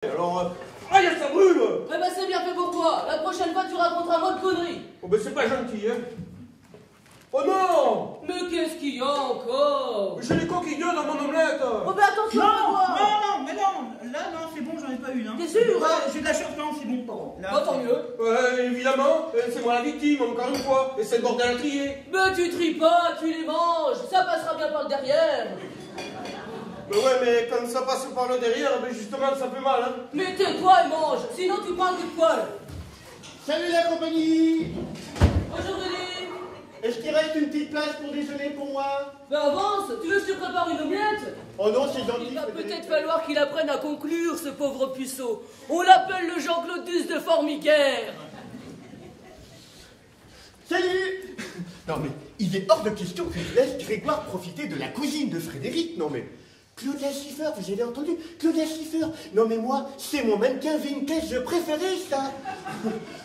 Alors, aïe, ça brûle! Eh ben c'est bien fait pour toi. La prochaine fois tu raconteras moins de conneries. Oh ben c'est pas gentil, hein. Oh non! Mais qu'est-ce qu'il y a encore? J'ai les coquilles d'œufs dans mon omelette! Oh ben attention, Mais non, là non, c'est bon, j'en ai pas une. Hein. T'es sûr? Ouais, j'ai de la chance, non, c'est bon. Là, Bah tant mieux. Ouais, évidemment, c'est moi la victime, encore une fois, et c'est le bordel à trier. Mais tu tries pas, tu les manges. Ça passera bien par le derrière. Mais ouais, mais quand ça passe par le derrière, ben justement ça fait mal, hein. Mais tais-toi et mange, sinon tu prends un coup de poil. Salut la compagnie! Bonjour Rudy. Est-ce qu'il reste une petite place pour déjeuner pour moi? Mais avance, tu veux que je te prépare une omelette? Oh non, c'est gentil. Il va Frédéric. peut-être falloir qu'il apprenne à conclure, ce pauvre puceau. On l'appelle le Jean-Claude Duss de Formiguère. Salut! Non mais il est hors de question que je laisse Grégoire profiter de la cousine de Frédéric. Non mais Claudia Schiffer, vous avez entendu? Claudia Schiffer. Non mais moi, c'est mon mannequin vintage préféré ça.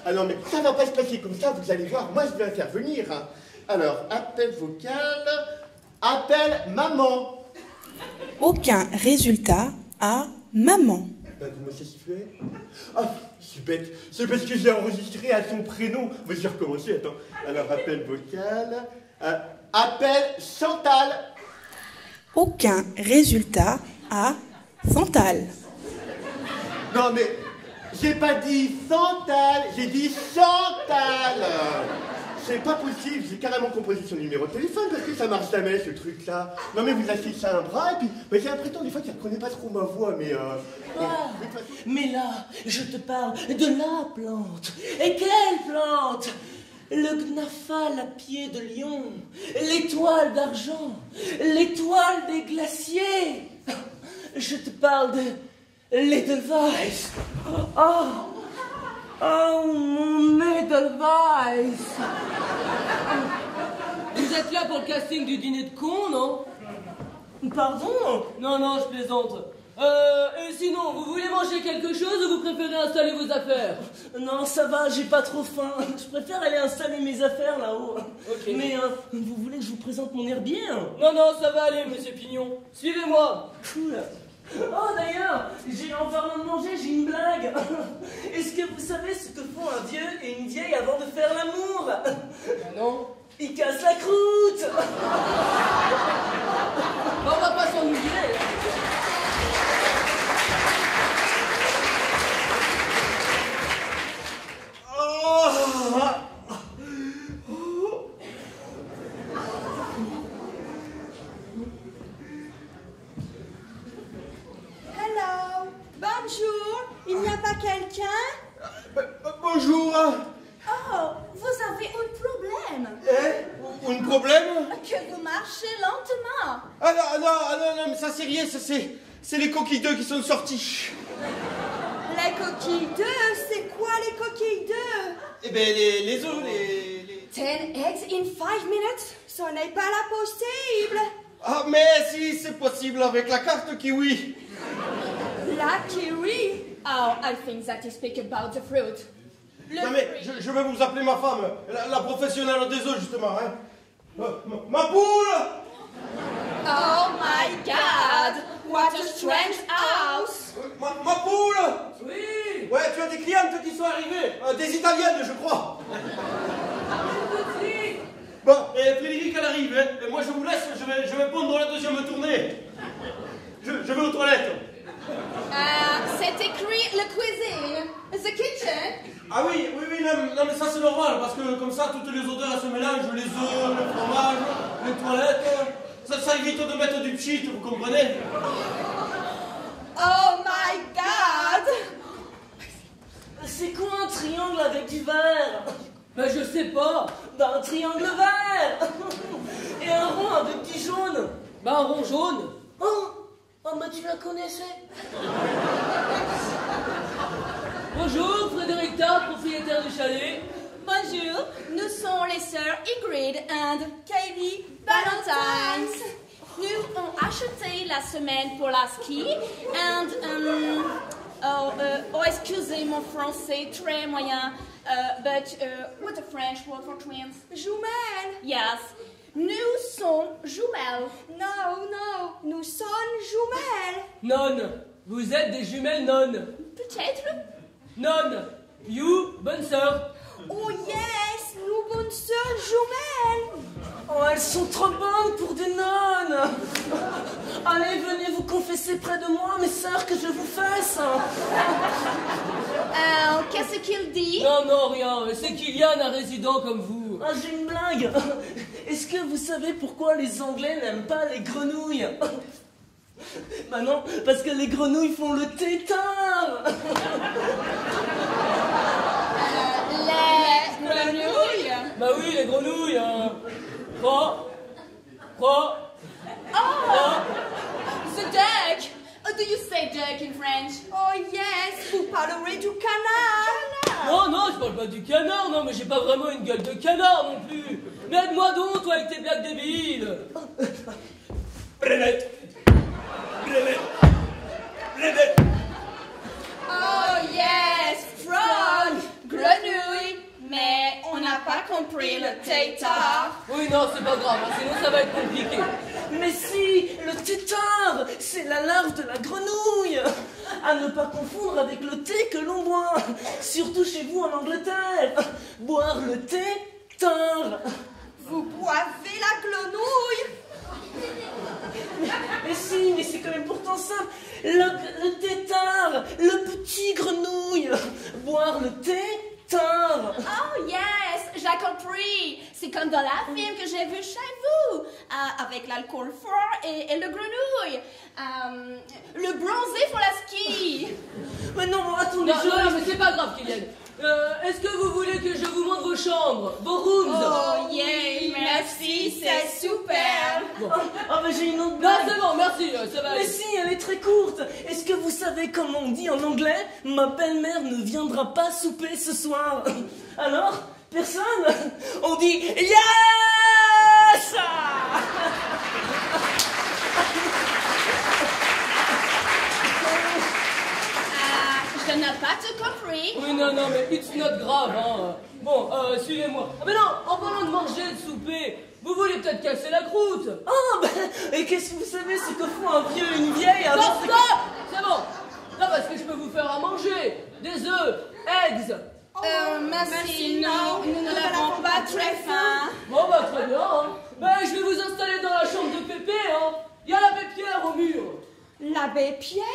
Ah non mais ça va pas se passer comme ça, vous allez voir, moi je vais intervenir. Hein. Alors, appel vocal, appel maman. Aucun résultat à maman. Comment ça se fait? Ah, c'est bête. C'est parce que j'ai enregistré à son prénom. On va recommencer, attends. Alors, appel vocal. Appel Chantal. Aucun résultat à Santal. Non, mais j'ai pas dit Santal, j'ai dit Chantal. C'est pas possible, j'ai carrément composé son numéro de téléphone parce que ça marche jamais ce truc-là. Non mais vous lâchez ça un bras et puis j'ai l'impression des fois qu'il reconnaît pas trop ma voix, mais Mais là, je te parle de la plante. Et quelle plante? Le gnafal à pied de lion, l'étoile d'argent, l'étoile des glaciers. Je te parle de l'Edelweiss. Oh, mon Edelweiss. Vous êtes là pour le casting du dîner de con, non? Pardon? Non, je plaisante. Et sinon, vous voulez manger quelque chose ou vous préférez installer vos affaires? Non, ça va, j'ai pas trop faim. Je préfère aller installer mes affaires là-haut. Ok. Mais vous voulez que je vous présente mon herbier? Non, ça va aller, monsieur Pignon. Suivez-moi. Cool. Oh d'ailleurs, en parlant de manger, j'ai une blague. Est-ce que vous savez ce que font un vieux et une vieille avant de faire l'amour? Non. Ils cassent la croûte. On va pas s'ennuyer. Hello, bonjour, il n'y a pas quelqu'un? Bonjour! Oh, vous avez un problème. Un problème? Que vous marchez lentement. Non, mais ça c'est rien, ça c'est les coquilles d'œufs qui sont sorties. Les coquilles d'œufs, c'est quoi les coquilles d'œufs? Eh ben les œufs, les... 10 eggs in 5 minutes, ce n'est pas la possible. Ah mais si, c'est possible avec la carte kiwi. La kiwi? Oh, I think that you speak about the fruit. Le Non mais fruit. je vais vous appeler ma femme, la professionnelle des œufs justement, hein. Ma poule! Oh my God, what a strange house. Ma poule! Oui. Ouais, tu as des clientes qui sont arrivées, des italiennes je crois. Bon, et Frédéric elle arrive, hein. Et moi je vous laisse, je vais pondre la deuxième tournée. Je vais aux toilettes. C'est écrit le cuisine, the kitchen. Ah oui, non mais ça c'est normal, parce que comme ça toutes les odeurs elles se mélangent, les œufs, le fromage, les toilettes, ça évite de mettre du pchit, vous comprenez? Oh my God. C'est quoi un triangle avec du verre? Ben je sais pas. Un triangle vert. Et un rond avec du jaune. Ben un rond jaune. Oh, mais tu la connaissais? Bonjour, Frédéric Tard, propriétaire du chalet. Bonjour, nous sommes les sœurs Ingrid and Katie Valentines. Nous avons acheté la semaine pour la ski and excusez mon français très moyen, but what's a French word for twins? Jumelles. Yes. Nous sommes jumelles. Non, nous sommes jumelles. Nonnes. Vous êtes des jumelles nonnes. peut-être? Non, you, bonne sœur. Oh yes, nous bonnes sœurs jumelles. Oh, elles sont trop bonnes pour des nonnes. Allez, venez vous confesser près de moi, mes sœurs, que je vous fasse. Qu'est-ce qu'il dit? Non, rien. C'est Kylian, un résident comme vous. Ah, j'ai une blague. Est-ce que vous savez pourquoi les Anglais n'aiment pas les grenouilles? Bah non, parce que les grenouilles font le tétard. Les grenouilles? Bah oui, les grenouilles. Quoi? The duck. Do you say duck in French? Oh yes, vous parlerez du canard. Non, je parle pas du canard, non, mais j'ai pas vraiment une gueule de canard non plus. Mais aide-moi donc, toi, avec tes blagues débiles. Brenette. Oh yes, frog, grenouille. Mais on n'a pas compris le tétard. Oui, non, c'est pas grave, sinon ça va être compliqué. Mais si, le tétard, c'est la larve de la grenouille. À ne pas confondre avec le thé que l'on boit, surtout chez vous en Angleterre. Boire le tétard. Vous boivez la grenouille? Mais si, mais c'est quand même pourtant simple. Le tétard, le petit grenouille. Boire le tétard. Oh yes, j'ai compris. C'est comme dans la film que j'ai vu chez vous, avec l'alcool fort et le grenouille. Le bronzé pour la ski. Mais non, attendez, Non, mais c'est pas grave, Kylian. Est-ce que vous voulez que je vous montre vos chambres, vos rooms? Oh yeah, merci, c'est super. Bon. Ah, mais j'ai une autre Non, blague. c'est bon, merci, ça va Mais aller. si, elle est très courte. Est-ce que vous savez comment on dit en anglais? Ma belle-mère ne viendra pas souper ce soir. Alors, personne? On dit yes. Je n'ai pas tout compris. Oui, non, mais it's not grave, hein. Bon, suivez-moi. Ah, mais non, en parlant de manger et de souper, vous voulez peut-être casser la croûte? Oh, ben, et qu'est-ce que vous savez, c'est que font un vieux et une vieille avec Stop, stop. C'est bon. Non, parce que je peux vous faire à manger. Des œufs, eggs. Merci, non, nous ne l'avons pas très faim. Bon, bah, très bien, hein. Ben, je vais vous installer dans la chambre de Pépé, hein. Il y a l'abbé Pierre au mur. L'abbé Pierre?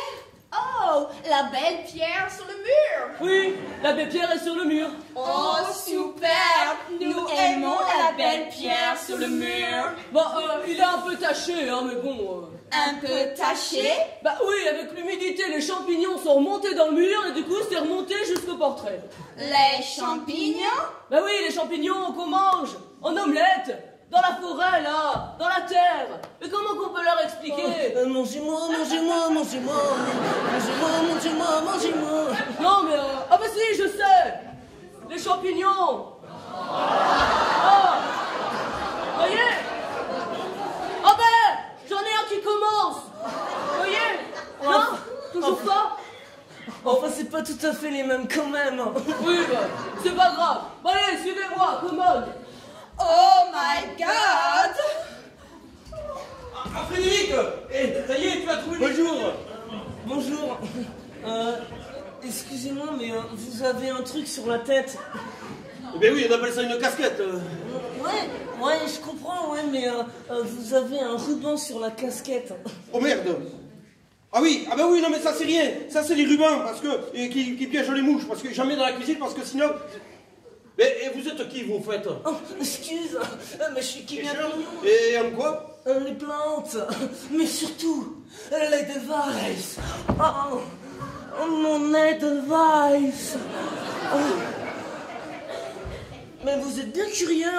Oh, la belle pierre sur le mur. Oui, l'abbé Pierre est sur le mur. Oh, super. Nous aimons la belle pierre sur le mur. Bon, il est un peu taché, hein, mais bon... Un peu taché? Bah oui, avec l'humidité, les champignons sont remontés dans le mur et du coup, c'est remonté jusqu'au portrait. Les champignons? Bah oui, les champignons qu'on mange en omelette, dans la forêt, là, dans la terre. Mais comment qu'on peut leur expliquer? Mangez-moi, mangez-moi, mangez-moi. Mangez-moi, mangez-moi, mangez-moi. Non, mais... Ah bah si, je sais. Les champignons. Ah, voyez? Ah ben, j'en ai un qui commence. Voyez? Non? Toujours pas? Enfin, c'est pas tout à fait les mêmes quand même. Oui, bah, c'est pas grave. Bon, allez, suivez-moi, commode. Oh my god! Ah, Frédéric, ça y est, tu as trouvé le jour. Bonjour. Excusez-moi, mais vous avez un truc sur la tête. Eh ben oui, on appelle ça une casquette. Ouais, je comprends, ouais, mais vous avez un ruban sur la casquette. Oh merde. Ah oui, non mais ça c'est rien. Ça c'est les rubans parce que qui piègent les mouches parce que jamais dans la cuisine parce que sinon. Mais vous êtes qui vous faites? Oh, excuse, mais je suis Kylian. Et en quoi? Les plantes, mais surtout les devices. Oh, mon device. Mais vous êtes bien curieux.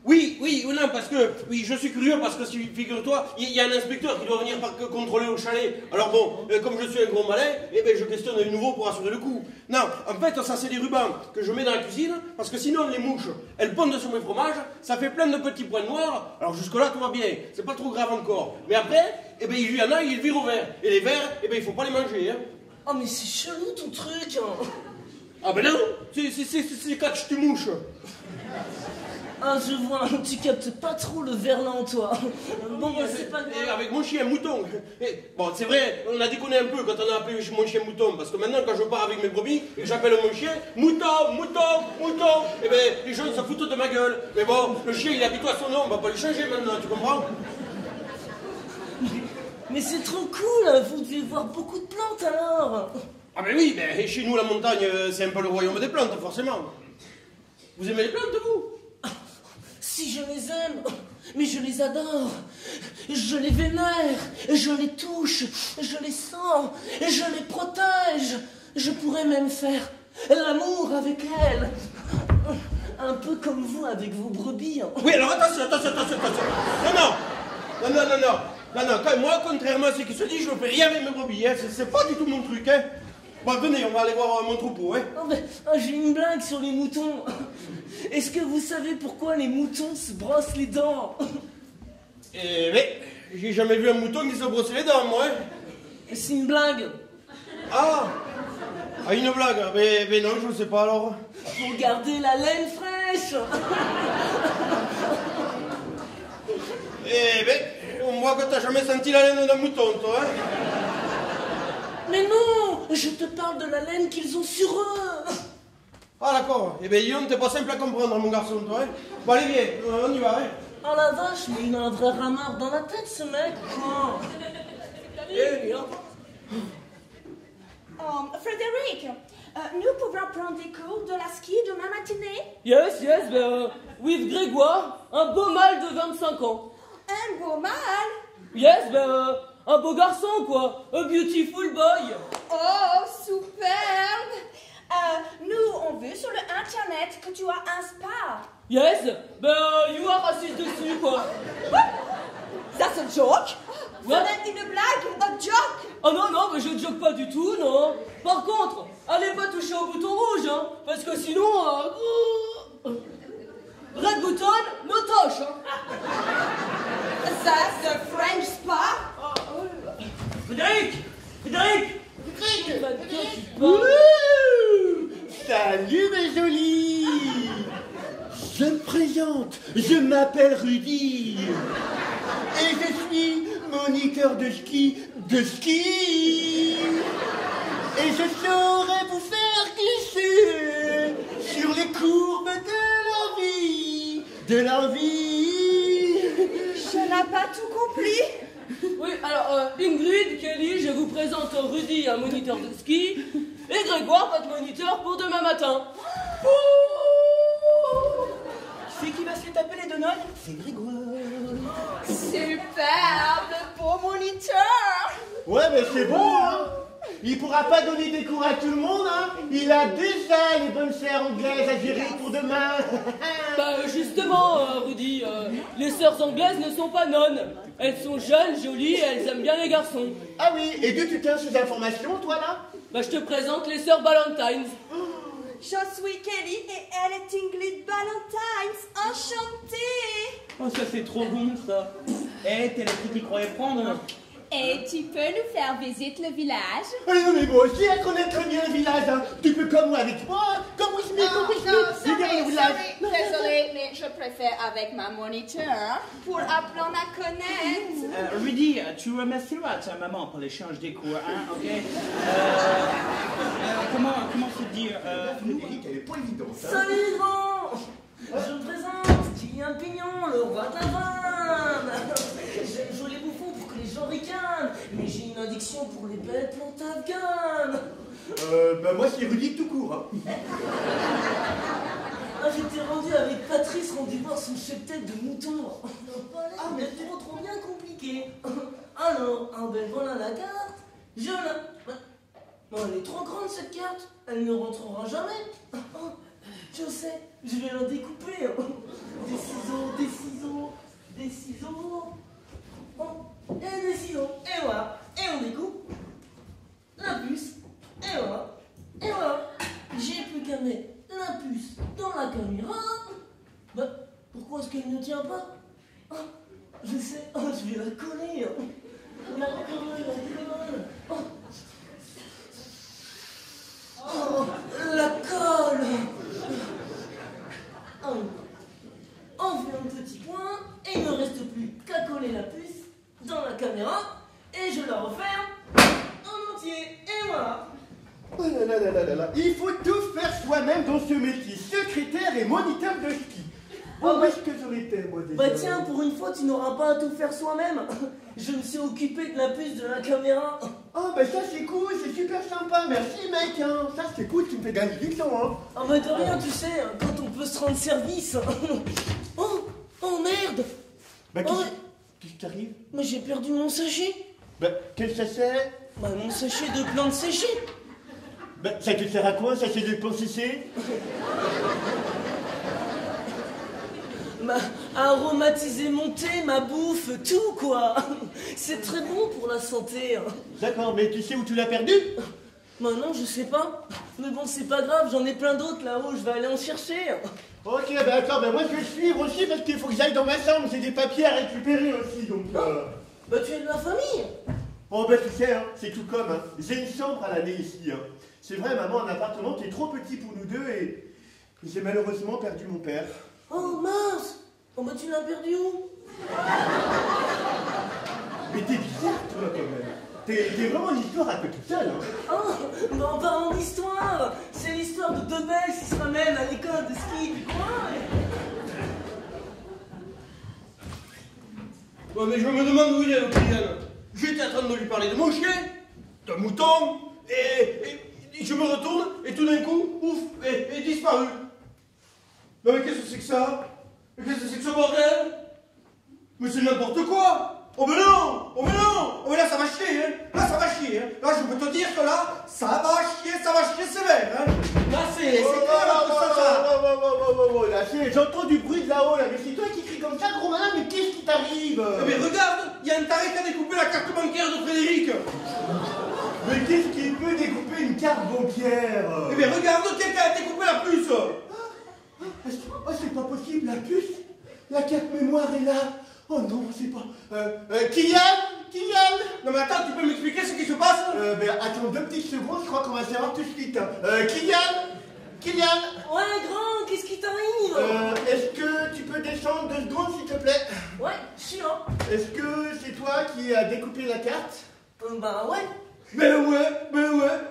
Oui, non, parce que, oui, je suis curieux parce que, figure-toi, il y a un inspecteur qui doit venir contrôler au chalet. Alors bon, comme je suis un gros malin, eh ben, je questionne de nouveau pour assurer le coup. Non, en fait, ça c'est des rubans que je mets dans la cuisine, parce que sinon les mouches, elles pondent sur mes fromages, ça fait plein de petits points noirs. Alors jusque-là, tout va bien, c'est pas trop grave encore. Mais après, eh ben, il y en a, ils virent au vert. Et les verts, eh ben, il faut pas les manger, hein. Oh, mais c'est chelou ton truc. Ah ben non, c'est catch tu mouches. Ah, je vois, tu captes pas trop le verlan, toi. Bon, bah, c'est pas Et grave. avec mon chien mouton. Bon, c'est vrai, on a déconné un peu quand on a appelé mon chien mouton, parce que maintenant, quand je pars avec mes brebis, et que j'appelle mon chien mouton, mouton, mouton, eh ben, les gens se foutent de ma gueule. Mais bon, le chien, il est habitué à son nom, on va pas le changer maintenant, tu comprends? Mais c'est trop cool, vous devez voir beaucoup de plantes alors. Ah ben oui, ben, chez nous, la montagne, c'est un peu le royaume des plantes, forcément. Vous aimez les plantes, vous? Si je les aime, mais je les adore, je les vénère, je les touche, je les sens, je les protège. Je pourrais même faire l'amour avec elles. Un peu comme vous avec vos brebis. Oui, alors attention. Non, quand moi, contrairement à ce qui se dit, je ne fais rien avec mes brebis, hein. C'est pas du tout mon truc, hein. Bon, venez, on va aller voir mon troupeau, hein. Oh, mais, j'ai une blague sur les moutons. Est-ce que vous savez pourquoi les moutons se brossent les dents? Eh mais, j'ai jamais vu un mouton qui se brosse les dents, moi, hein. C'est une blague. Ah, une blague, mais non, je ne sais pas alors. Pour garder la laine fraîche. Eh ben, on voit que t'as jamais senti la laine d'un mouton, toi, hein. Mais non, je te parle de la laine qu'ils ont sur eux. Ah d'accord, eh ben Yon, t'es pas simple à comprendre, mon garçon, toi, hein. Bon, allez, viens, on y va, hein. Oh la vache, mais il a un vrai rameur dans la tête, ce mec, quoi. Frédéric, nous pouvons prendre des cours de la ski demain matinée? Yes, with Grégoire, un beau mâle de 25 ans. Un beau mâle? Yes, un beau garçon, quoi. A beautiful boy. Oh, superbe! Nous, on veut sur le internet que tu as un spa. Yes, you are raciste dessus, quoi. That's a joke? What? C'est une blague, a joke. Oh non, mais je joke pas du tout, non. Par contre, allez pas toucher au bouton rouge, hein, parce que sinon... Red button, no touch, hein. That's a French spa? Frédéric. Salut mes jolis. Je me présente, je m'appelle Rudy. Et je suis moniteur de ski. Et je saurais vous faire glisser sur les courbes de la vie. Je n'ai pas tout compris. Oui, alors, Ingrid, Kelly, je vous présente Rudy, un moniteur de ski, et Grégoire, votre moniteur pour demain matin. C'est qui va se les taper les deux nonnes? C'est Grégoire. Superbe, le beau moniteur. Ouais, mais c'est bon, hein. Il pourra pas donner des cours à tout le monde, hein. Il a déjà les bonnes sœurs anglaises à gérer pour demain. Justement, Rudy, les sœurs anglaises ne sont pas nonnes. Elles sont jeunes, jolies, et elles aiment bien les garçons. Ah oui, et d'où tu tiens ces informations, toi, là? Je te présente les sœurs Valentines. Je suis Kelly et elle est Ingrid Valentines. Enchantée. Oh, ça c'est trop bon, ça. Eh, t'es la fille qui croyait prendre. Et tu peux nous faire visiter le village? Ah non, mais moi aussi, elle connaît très bien le village, hein. Tu peux comme moi avec moi, comme Will Smith, je viens le village. Désolée, mais je préfère avec ma moniteur pour apprendre à connaître. Rudy, tu remercieras ta maman pour l'échange des cours, hein, ok? Comment se dire Frédéric, elle est pas évidente, hein. Salut grand. Je me présente, Kylian Pignon, le roi de la vanne. J'aime jouer les bouffons pour que les gens ricanent, mais j'ai une addiction pour les bêtes plantes afghanes. Moi c'est Rudy tout court, hein. J'étais rendu avec Patrice, rendu voir son cheptel de mouton. Mais trop bien compliqué. Alors, voilà la carte. Je la... Non, elle est trop grande cette carte. Elle ne rentrera jamais. Je sais, je vais la découper. Des ciseaux. Et des ciseaux. Et voilà. Et on découpe. La puce. Et voilà. J'ai plus qu'à mettre la puce dans la caméra. Pourquoi est-ce qu'elle ne tient pas? Je sais. Je vais la coller. La colle. La colle. là là là là. Il faut tout faire soi-même dans ce métier. Secrétaire et moniteur de ski. Où est-ce que j'en étais, moi, déjà? Bah tiens, pour une fois, tu n'auras pas à tout faire soi-même. Je me suis occupé de la puce de la caméra. Oh, bah ça c'est cool, c'est super sympa. Merci, mec. Hein. Ça c'est cool, tu me fais gagner du temps. Hein. Ah bah de rien, tu sais, quand on peut se rendre service. Oh merde. Bah qu'est-ce qui t'arrive? Mais j'ai perdu mon sachet. Bah, quel sachet? Bah mon sachet de plantes séchées. Bah, ça te sert à quoi, un sachet de plantes séchées? Aromatiser mon thé, ma bouffe, tout quoi. C'est très bon pour la santé. D'accord, mais tu sais où tu l'as perdu? Bah non, je sais pas. Mais bon, c'est pas grave, j'en ai plein d'autres là-haut, je vais aller en chercher. Ok, bah d'accord, bah moi je vais suivre aussi parce qu'il faut que j'aille dans ma chambre, j'ai des papiers à récupérer aussi, donc... Bah tu es de la famille. Oh bah tu sais, hein, c'est tout comme, hein. J'ai une chambre à l'année ici, hein. C'est vrai, maman, un appartement qui est trop petit pour nous deux et j'ai malheureusement perdu mon père. Oh mince. Oh bah tu l'as perdu où? Mais t'es bizarre, toi, quand même. T'es vraiment une histoire un peu toute seule, hein. Oh, non, pas mon histoire. C'est l'histoire de deux mecs qui se ramènent à l'école de ski du coin. Ouais, mais je me demande où il est, le Kylian. J'étais en train de lui parler de mon chien, d'un mouton, et je me retourne, et tout d'un coup, ouf, et disparu. Non mais qu'est-ce que c'est que ça? Mais qu'est-ce que c'est que ce bordel? Mais c'est n'importe quoi! Oh mais non! Oh mais non! Oh mais là ça va chier, hein! Là ça va chier, hein! Là je peux te dire que là, ça va chier sévère, hein! Là c'est clair que ça... Là, j'entends du bruit de là-haut, là, mais c'est toi qui cries comme ça, gros malin, mais qu'est-ce qui t'arrive? Mais regarde, il y a un taré qui a découpé la carte bancaire de Frédéric! Mais qu'est-ce qui peut découper une carte bancaire? Eh bien regarde, quelqu'un a découpé la puce! Oh, c'est pas possible, la puce? La carte mémoire est là. Oh non, c'est pas... Kylian? Non mais attends, tu peux m'expliquer ce qui se passe? Ben attends 2 petites secondes, je crois qu'on va savoir tout de suite. Kylian? Ouais, grand, qu'est-ce qui t'arrive? Est-ce que tu peux descendre 2 secondes, s'il te plaît? Ouais, je suis là. Est-ce que c'est toi qui as découpé la carte? Bah ouais. Mais ouais,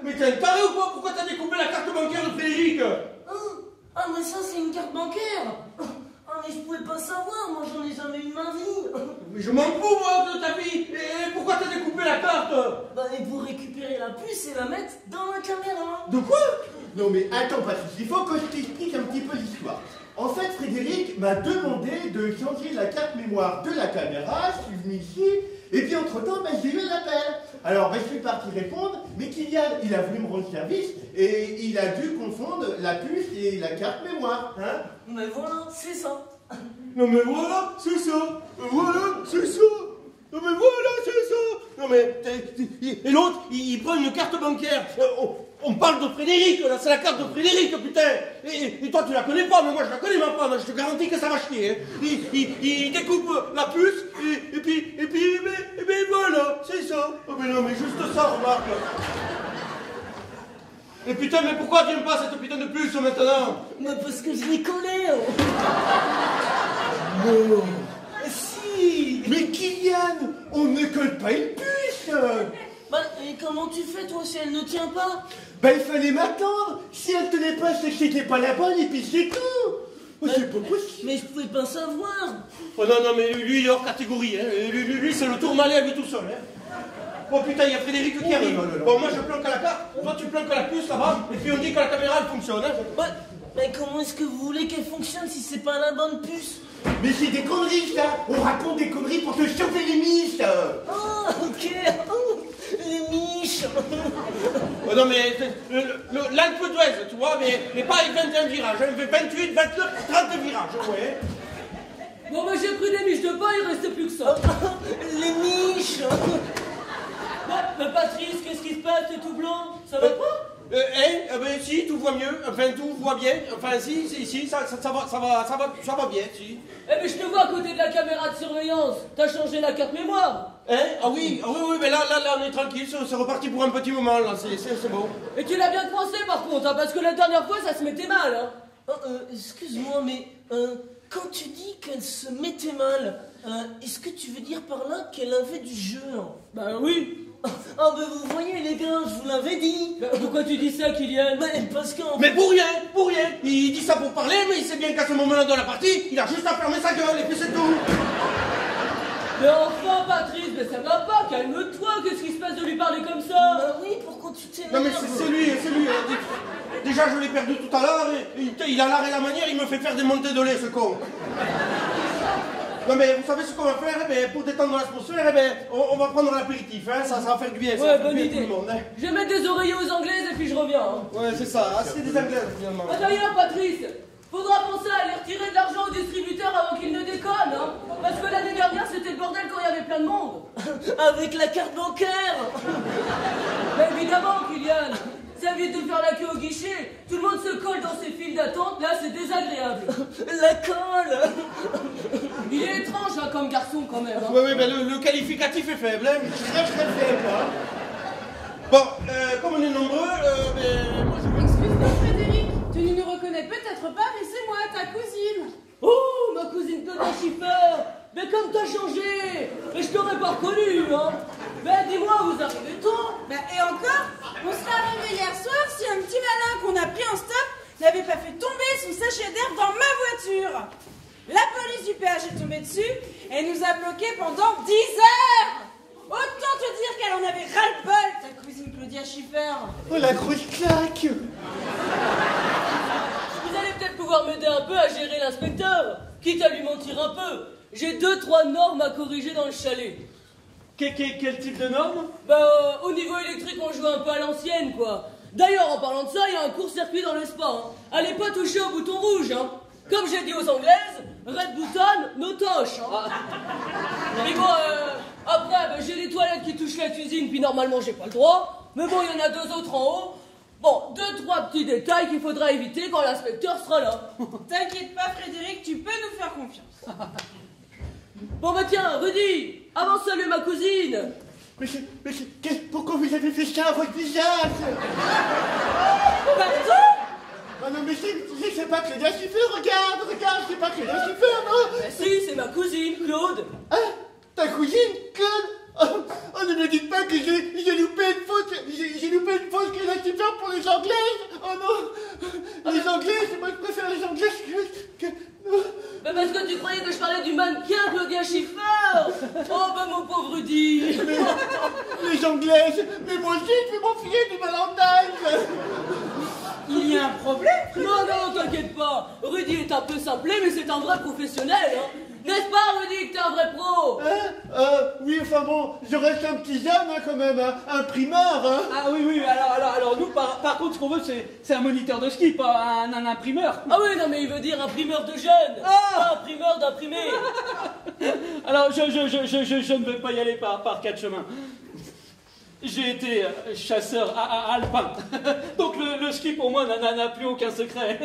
mais t'es un taré ou quoi? Pourquoi t'as découpé la carte bancaire de Frédéric? Ah, mais ça, c'est une carte bancaire. Ah, mais je pouvais pas savoir, moi j'en ai jamais eu de ma vie. Mais je m'en fous moi de ta vie! Et pourquoi t'as découpé la carte? Bah, et pour récupérer la puce et la mettre dans la caméra. De quoi? Non mais attends Patrice, il faut que je t'explique un petit peu l'histoire. En fait, Frédéric m'a demandé de changer la carte mémoire de la caméra, je suis venu ici, et puis entre-temps, ben, j'ai eu un appel. Alors, ben, je suis parti répondre, mais Kylian, il a voulu me rendre service, et il a dû confondre la puce et la carte mémoire, hein. Mais voilà, c'est ça. Non mais voilà, c'est ça! Voilà, c'est ça! Non mais voilà, c'est ça! Non mais... Et l'autre, il prend une carte bancaire. On parle de Frédéric, là, c'est la carte de Frédéric, putain! Et toi, tu la connais pas, mais moi, je la connais, ma femme, je te garantis que ça va chier, hein. Il découpe la puce, et puis, voilà, c'est ça. Oh, mais non, mais juste ça, remarque. Et putain, mais pourquoi tu n'aimes pas cette putain de puce, maintenant? Mais parce que je l'ai collé. Non. Si. Mais Kylian, on ne colle pas une puce. Bah, et comment tu fais, toi, si elle ne tient pas? Bah, il fallait m'attendre. Si elle tenait pas, c'est que c'était pas la bonne, et puis c'est tout. Oh, c'est pas possible. Mais je pouvais pas savoir. Oh non, mais lui, il est hors catégorie, hein. Lui, c'est le tourmalet à lui tout seul, hein. Oh putain, il y a Frédéric qui arrive. Bon, moi, je planque à la carte, toi, tu planques à la puce, là-bas, et puis on dit que la caméra, elle fonctionne, hein. Ouais, mais comment est-ce que vous voulez qu'elle fonctionne si c'est pas la bonne puce? Mais c'est des conneries, ça. On raconte des conneries pour te chauffer les miches. Oh, ok. Oh, les miches. Oh non, mais l'Alpe d'Huez, tu vois, mais pas avec 21 virages, hein. 28, 29, 30 virages, ouais. Bon, bah j'ai pris des miches de pain, il restait plus que ça. Les miches. Bon, mais Patrice, qu'est-ce qui se passe? T'es tout blanc? Ça va pas? Ben si, tout va mieux, enfin tout va bien, enfin si, ça va bien, si. Eh mais je te vois à côté de la caméra de surveillance. T'as changé la carte mémoire. Ah oui, mais là on est tranquille, c'est reparti pour un petit moment, là, c'est bon. Et tu l'as bien coincé par contre, hein, parce que la dernière fois ça se mettait mal, hein. Excuse-moi, mais quand tu dis qu'elle se mettait mal, est-ce que tu veux dire par là qu'elle avait du jeu? Bah oui. Ah ben vous voyez les gars, je vous l'avais dit. Pourquoi tu dis ça, Kylian? Parce qu'en Mais pour rien. Il dit ça pour parler, mais il sait bien qu'à ce moment-là dans la partie, il a juste à fermer sa gueule et puis c'est tout. Mais enfin, Patrice, mais ça va pas, calme-toi, qu'est-ce qui se passe de lui parler comme ça? Bah oui, pourquoi tu t'énerves? Non mais c'est lui. Déjà je l'ai perdu tout à l'heure, il a l'art et la manière, il me fait faire des montées de lait ce con. Non mais vous savez ce qu'on va faire, eh ben, pour détendre l'atmosphère, eh ben, on va prendre l'apéritif, hein, ça va faire du bien. Ouais, bonne idée. Tout le monde, hein. Je vais mettre des oreillers aux anglaises et puis je reviens. Hein. Ouais c'est ça, c'est des anglaises finalement. Ah, d'ailleurs, Patrice, faudra penser à aller retirer de l'argent aux distributeurs avant qu'ils ne déconnent, hein. Parce que l'année dernière, c'était le bordel quand il y avait plein de monde. Avec la carte bancaire. Mais évidemment, Kylian, ça évite de faire la queue au guichet. Tout le monde se colle dans ses files d'attente, là, c'est désagréable. La colle. Il est étrange, hein, comme garçon, quand même. Hein. Ouais, ben le qualificatif est faible, hein. Très faible, hein. Bon, comme on est nombreux, ben, moi je... Excuse-moi, Frédéric, tu ne nous reconnais peut-être pas, mais c'est moi, ta cousine. Oh, ma cousine Claudia Schiffer. Mais comme t'as changé. Mais je t'aurais pas reconnu, hein. Ben, dis-moi, vous arrivez tôt. Et encore, on serait arrivé hier soir si un petit malin qu'on a pris en stop n'avait pas fait tomber son sachet d'herbe dans ma voiture. La police du péage est tombée dessus et nous a bloqués pendant 10 heures. Autant te dire qu'elle en avait ras-le-bol, ta cousine Claudia Schiffer. Oh la grosse claque. Vous allez peut-être pouvoir m'aider un peu à gérer l'inspecteur, quitte à lui mentir un peu. J'ai 2-3 normes à corriger dans le chalet. Quel type de norme? Bah, au niveau électrique, on joue un peu à l'ancienne, quoi. D'ailleurs, en parlant de ça, il y a un court-circuit dans le spa. Hein. Allez pas toucher au bouton rouge, hein. Comme j'ai dit aux Anglaises, red button, no touch. Hein. Et bon, après, bah, j'ai les toilettes qui touchent la cuisine, puis normalement, j'ai pas le droit. Mais bon, il y en a 2 autres en haut. Bon, 2-3 petits détails qu'il faudra éviter quand l'inspecteur sera là. T'inquiète pas, Frédéric, tu peux nous faire confiance. Bon, bah tiens, Rudy, avant salut ma cousine. Pourquoi vous avez fait ça à votre visage? Pardon? Ah non mais c'est pas Claudia Schiffer, regarde, c'est pas Claudia Schiffer, non? Bah si, c'est ma cousine, Claude. Ah, ta cousine, Claude? Oh, ne me dites pas que j'ai loupé une faute, j'ai loupé une faute Claudia Schiffer pour les Anglaises. Oh non, les Anglaises, moi je préfère les Anglaises que non. Bah parce que tu croyais que je parlais du mannequin Claudia Schiffer. Oh bah mon pauvre Rudy. Les Anglaises, mais moi aussi je vais m'enfiler du Valentine. Il y a un problème? Non, t'inquiète pas. Rudy est un peu simplé, mais c'est un vrai professionnel, hein. N'est-ce pas, Rudy, que t'es un vrai pro? Oui, enfin bon, je reste un petit jeune, hein, quand même, hein, un primeur, hein. Ah oui, alors nous, par contre, ce qu'on veut, c'est un moniteur de ski, pas un imprimeur. Ah oui, non, mais il veut dire imprimeur de jeunes. Pas imprimeur d'imprimé. Alors, je ne vais pas y aller par 4 chemins. J'ai été chasseur alpin. Donc le ski pour moi n'a plus aucun secret.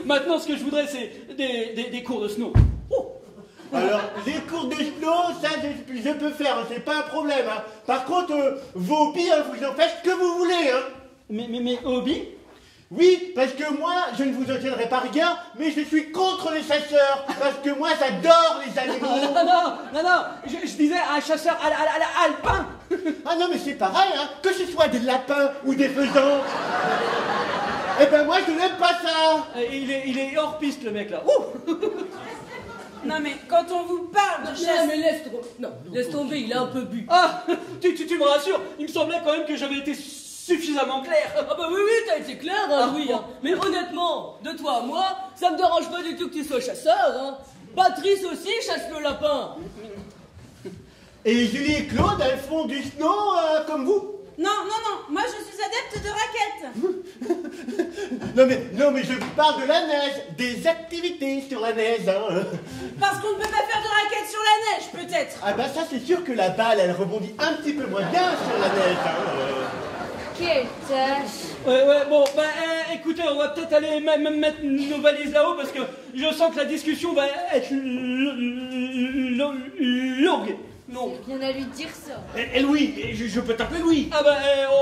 Maintenant ce que je voudrais c'est des cours de snow. Oh. Alors, les cours de snow, ça je peux faire, hein, c'est pas un problème. Hein. Par contre, vos hobbies, hein, vous en faites ce que vous voulez. Hein. Mes hobbies? Oui, parce que moi, je ne vous en tiendrai pas rigueur, mais je suis contre les chasseurs, parce que moi, j'adore les animaux. Non, je disais un chasseur alpin. Ah non, mais c'est pareil, hein, que ce soit des lapins ou des faisans. Eh ben moi, je n'aime pas ça. Il est hors piste, le mec, là. Ouh. Non mais quand on vous parle de Non, chasse... mais laisse tomber, il a un peu bu. Ah, tu me rassures, il me semblait quand même que j'avais été suffisamment clair. Ah bah oui, t'as été clair, hein, oui. Hein. Mais honnêtement, de toi à moi, ça me dérange pas du tout que tu sois chasseur. Hein. Patrice aussi chasse le lapin. Et Julie et Claude, elles font du snow comme vous? Non, moi je suis adepte de raquettes. Non mais je vous parle de la neige, des activités sur la neige. Hein. Parce qu'on ne peut pas faire de raquettes sur la neige, peut-être. Ah bah ça c'est sûr que la balle, elle rebondit un petit peu moins bien sur la neige. Hein. Quelle tâche. Ouais, bon, bah écoutez, on va peut-être aller même mettre nos valises là-haut parce que je sens que la discussion va être longue. Non. Rien à lui dire ça. Et Louis, je peux t'appeler Louis. Ah bah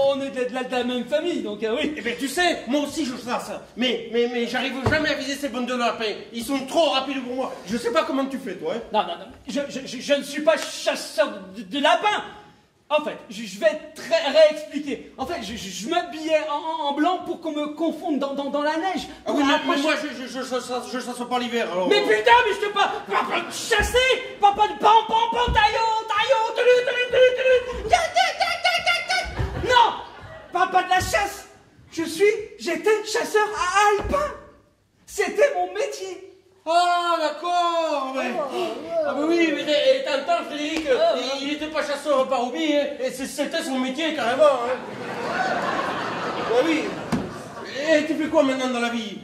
on est de la même famille, donc oui. Eh ben tu sais, moi aussi je sais ça. Mais j'arrive jamais à viser ces bonnes de lapins. Ils sont trop rapides pour moi. Je sais pas comment tu fais toi. Hein. Non, je ne suis pas chasseur de lapins. En fait, je vais réexpliquer. En fait, je m'habillais en blanc pour qu'on me confonde dans la neige. Ah oui, mais moi, je chasse pas l'hiver, alors... Mais putain, mais je te parle de chasser, pas de non, pas de la chasse. J'étais chasseur alpin. C'était mon métier. Ah, d'accord, mais... Ah, mais oui, mais t'entends, Frédéric, il n'était pas chasseur par hobby, hein, et c'était son métier, carrément, hein. Bah oui. Et tu fais quoi maintenant dans la vie?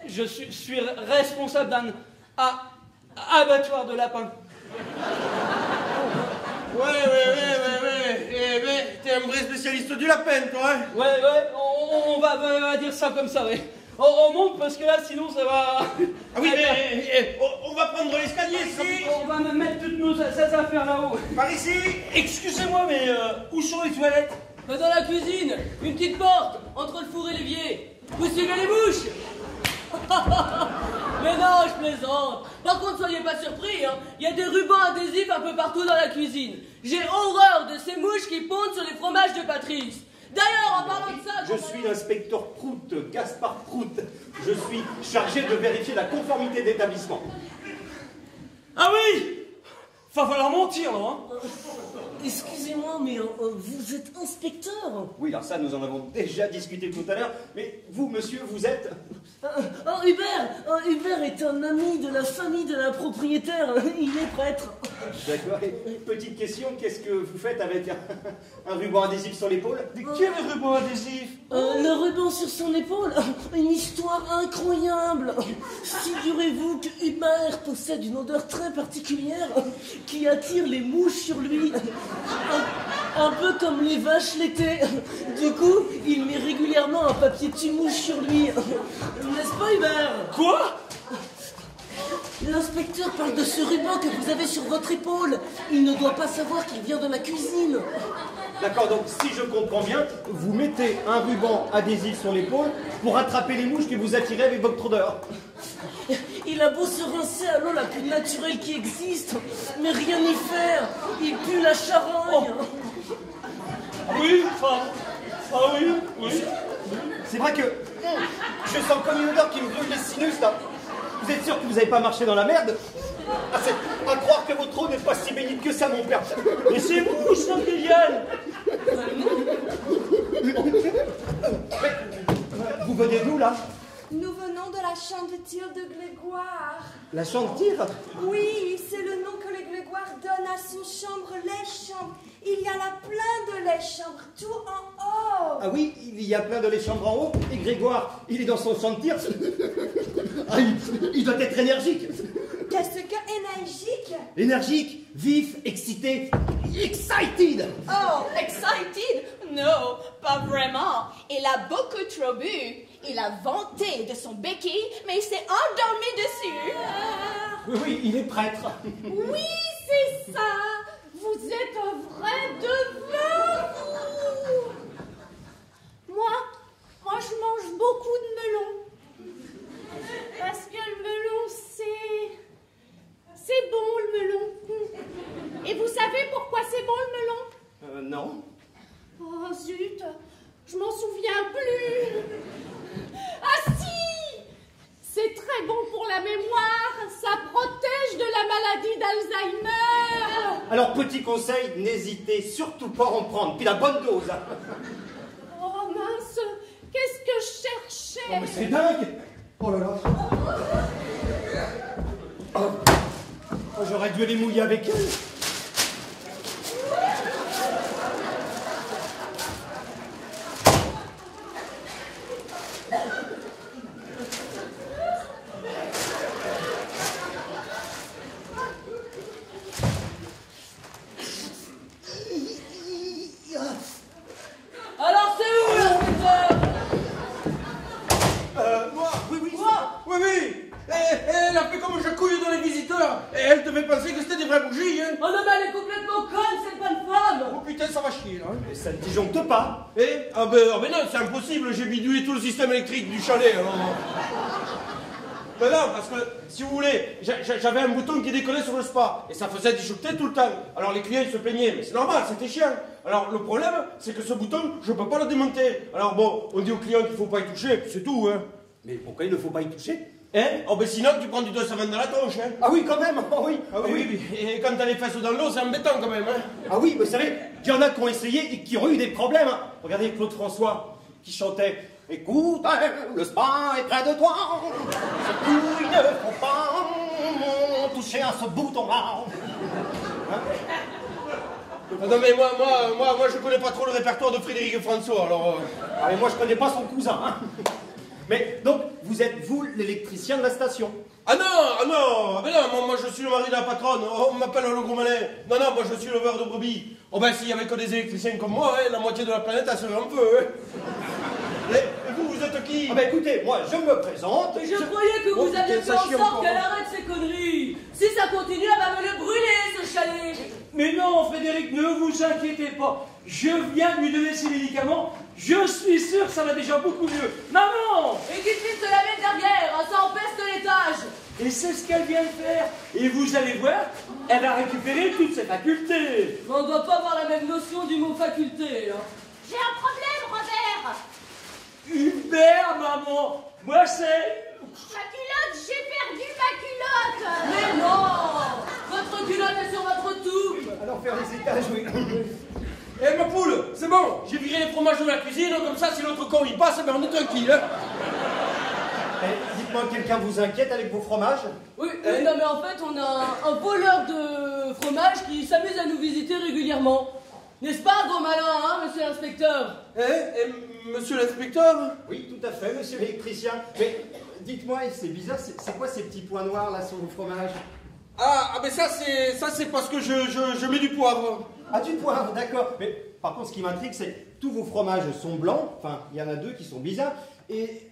Je suis responsable d'un abattoir de lapins. Ouais. Eh ben, t'es un vrai spécialiste du lapin, toi, hein? Ouais, on va dire ça comme ça, ouais. On monte parce que là, sinon, ça va... Ah oui, mais on va prendre l'escalier ici. On va mettre toutes nos affaires là-haut. Par ici. Excusez-moi, mais où sont les toilettes? Dans la cuisine, une petite porte entre le four et l'évier. Vous suivez les mouches? Mais non, je plaisante. Par contre, soyez pas surpris, hein. Il y a des rubans adhésifs un peu partout dans la cuisine. J'ai horreur de ces mouches qui pondent sur les fromages de Patrice. D'ailleurs, en parlant de ça... Je suis l'inspecteur Prout, Gaspard Prout. Je suis chargé de vérifier la conformité d'établissement. Ah oui! Va falloir mentir, là, hein. Excusez-moi, mais vous êtes inspecteur? Oui, alors ça, nous en avons déjà discuté tout à l'heure. Mais vous, monsieur, vous êtes... Hubert est un ami de la famille de la propriétaire. Il est prêtre. D'accord. Et petite question, qu'est-ce que vous faites avec un ruban adhésif sur l'épaule? Quel ruban adhésif? Le ruban sur son épaule, une histoire incroyable. Figurez-vous que Hubert possède une odeur très particulière qui attire les mouches sur lui. Un peu comme les vaches l'été. Du coup, il met régulièrement un papier tue-mouche sur lui. N'est-ce pas, Hubert? Quoi? L'inspecteur parle de ce ruban que vous avez sur votre épaule. Il ne doit pas savoir qu'il vient de la cuisine. D'accord, donc si je comprends bien, vous mettez un ruban adhésif sur l'épaule pour attraper les mouches que vous attirez avec votre odeur. Il a beau se rincer à l'eau la plus naturelle qui existe, mais rien y faire. Il pue la charogne. Oui, oui. C'est vrai que je sens comme une odeur qui me brûle les sinus, là. Vous êtes sûr que vous n'avez pas marché dans la merde? Ah, c'est à croire que votre eau n'est pas si bénite que ça, mon père. Mais c'est mouche, ça, Liliane. Vous venez d'où, là? Nous venons de la chambre de tir de Grégoire. La chambre de tir? Oui, c'est le nom que le Grégoire donne à son chambre, les chambres. Il y a là plein de les chambres, tout en haut. Ah oui, il y a plein de les chambres en haut, et Grégoire, il est dans son champ de tir. Ah, il doit être énergique. Qu'est-ce que énergique? Énergique, vif, excité, excited. Oh, excited? Non, pas vraiment. Il a beaucoup trop bu. Il a vanté de son béquille, mais il s'est endormi dessus. Oui, il est prêtre. Oui, c'est ça. Vous êtes un vrai devin, vous. Moi, je mange beaucoup de melon. Parce que le melon, c'est bon, le melon. Et vous savez pourquoi c'est bon, le melon? Non. Oh, zut, je m'en souviens plus. Ah si! C'est très bon pour la mémoire, ça protège de la maladie d'Alzheimer. Alors, petit conseil, n'hésitez surtout pas à en prendre, puis la bonne dose. Oh mince, qu'est-ce que je cherchais? Oh, mais c'est dingue. Oh là là. Oh, j'aurais dû les mouiller avec elle. Alors c'est où, l'inspecteur? Moi, oui. Elle a fait comme je couille dans les visiteurs. Et elle devait penser que c'était des vraies bougies, hein. Oh non, mais elle est complètement conne, cette bonne femme. Oh putain, ça va chier, là. Mais ça ne disjoncte pas. Ah ben non, c'est impossible, j'ai bidouillé tout le système électrique du chalet, alors. Ben non, parce que, si vous voulez, j'avais un bouton qui décollait sur le spa, et ça faisait disjoncter tout le temps. Alors les clients, ils se plaignaient, mais c'est normal, c'était chiant. Alors le problème, c'est que ce bouton, je peux pas le démonter. Alors bon, on dit aux clients qu'il faut pas y toucher, puis c'est tout, hein. Mais pourquoi il ne faut pas y toucher? Hein? Oh ben sinon, tu prends du 220 dans la tronche, hein. Ah oui, quand même, ah oui, ah oui. Oui, et quand t'as les fesses dans l'eau, c'est embêtant quand même, hein. Ah oui, vous savez, il y en a qui ont essayé et qui ont eu des problèmes. Hein. Regardez Claude François qui chantait « Écoute, le spa est près de toi, surtout il ne faut pas toucher à ce bouton-là. Hein » Ah non mais moi je connais pas trop le répertoire de Frédéric François, alors... Ah mais moi je connais pas son cousin. Hein. Mais donc, vous êtes vous l'électricien de la station? Ah non, mais non, moi je suis le mari de la patronne, on m'appelle le gros malin. Non, moi je suis le verre de brebis. Oh ben s'il y avait que des électriciens comme moi, hein, la moitié de la planète elle serait un peu. Hein. Et vous êtes qui? Ah ben écoutez, moi je me présente. Mais je croyais que vous aviez fait en sorte qu'elle arrête ses conneries. Si ça continue, elle va me le brûler ce chalet. Mais non, Frédéric, ne vous inquiétez pas. Je viens de lui donner ses médicaments. Je suis sûr que ça va déjà beaucoup mieux. Maman! Et qu'il puisse se laver derrière, ça empeste l'étage. Et c'est ce qu'elle vient de faire. Et vous allez voir, elle va récupérer toutes ses facultés. On ne doit pas avoir la même notion du mot faculté. Hein. J'ai un problème, Robert. Hubert, maman. Moi, c'est... Ma culotte, j'ai perdu ma culotte. Mais non! Votre culotte est sur votre touffe. Alors faire les étages, oui. Eh ma poule, c'est bon, j'ai viré les fromages de la cuisine, comme ça si l'autre con il passe, ben on est tranquille. Hein. Eh, dites-moi, quelqu'un vous inquiète avec vos fromages? Oui, non mais en fait on a un voleur de fromage qui s'amuse à nous visiter régulièrement. N'est-ce pas, gros malin, hein, monsieur l'inspecteur? Monsieur l'inspecteur? Oui, tout à fait, monsieur l'électricien. Mais dites-moi, c'est bizarre, c'est quoi ces petits points noirs là sur vos fromages? Ah mais ça c'est parce que je mets du poivre. Ah, du poivre, d'accord. Mais par contre, ce qui m'intrigue, c'est que tous vos fromages sont blancs. Enfin, il y en a deux qui sont bizarres. Et